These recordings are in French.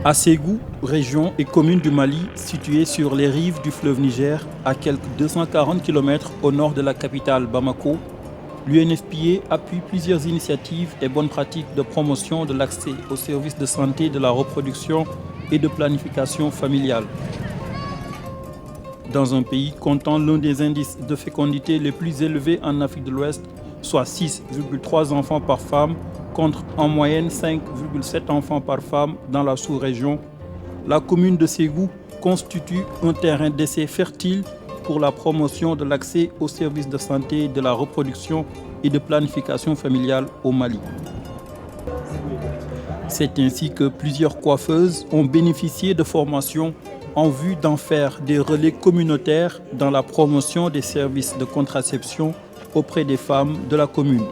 À Ségou, région et commune du Mali située sur les rives du fleuve Niger, à quelques 240 km au nord de la capitale Bamako, l'UNFPA appuie plusieurs initiatives et bonnes pratiques de promotion de l'accès aux services de santé de la reproduction et de planification familiale. Dans un pays comptant l'un des indices de fécondité les plus élevés en Afrique de l'Ouest, soit 6,3 enfants par femme, contre en moyenne 5,7 enfants par femme dans la sous-région, la commune de Ségou constitue un terrain d'essai fertile pour la promotion de l'accès aux services de santé, de la reproduction et de planification familiale au Mali. C'est ainsi que plusieurs coiffeuses ont bénéficié de formations en vue d'en faire des relais communautaires dans la promotion des services de contraception auprès des femmes de la commune.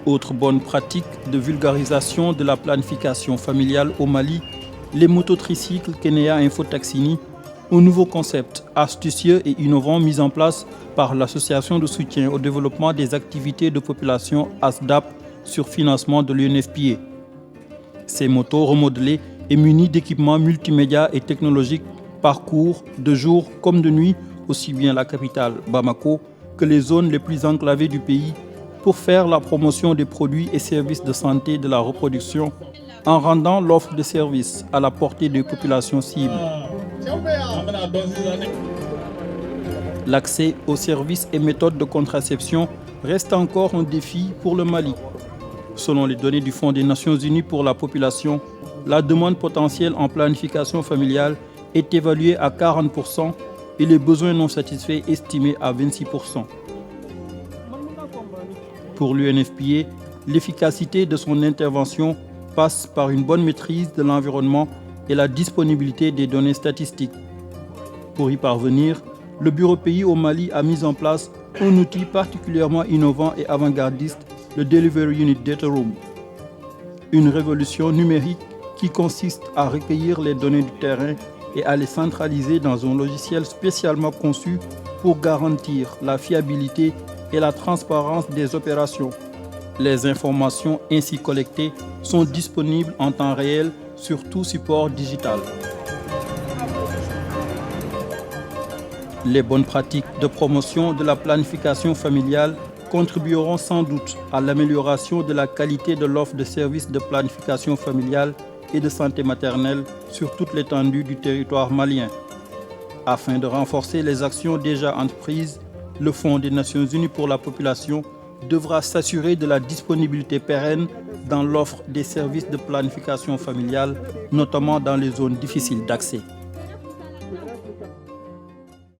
Autre bonne pratique de vulgarisation de la planification familiale au Mali, les mototricycles Kenya Infotaxini, un nouveau concept astucieux et innovant mis en place par l'Association de soutien au développement des activités de population ASDAP sur financement de l'UNFPA. Ces motos remodelées et munies d'équipements multimédia et technologiques parcourent de jour comme de nuit aussi bien la capitale Bamako que les zones les plus enclavées du pays pour faire la promotion des produits et services de santé de la reproduction en rendant l'offre de services à la portée des populations cibles. L'accès aux services et méthodes de contraception reste encore un défi pour le Mali. Selon les données du Fonds des Nations Unies pour la population, la demande potentielle en planification familiale est évaluée à 40% et les besoins non satisfaits estimés à 26%. Pour l'UNFPA, l'efficacité de son intervention passe par une bonne maîtrise de l'environnement et la disponibilité des données statistiques. Pour y parvenir, le Bureau Pays au Mali a mis en place un outil particulièrement innovant et avant-gardiste, le Delivery Unit Data Room. Une révolution numérique qui consiste à recueillir les données du terrain et à les centraliser dans un logiciel spécialement conçu pour garantir la fiabilité et la transparence des opérations. Les informations ainsi collectées sont disponibles en temps réel sur tout support digital. Les bonnes pratiques de promotion de la planification familiale contribueront sans doute à l'amélioration de la qualité de l'offre de services de planification familiale et de santé maternelle sur toute l'étendue du territoire malien. Afin de renforcer les actions déjà entreprises, le Fonds des Nations Unies pour la population devra s'assurer de la disponibilité pérenne dans l'offre des services de planification familiale, notamment dans les zones difficiles d'accès.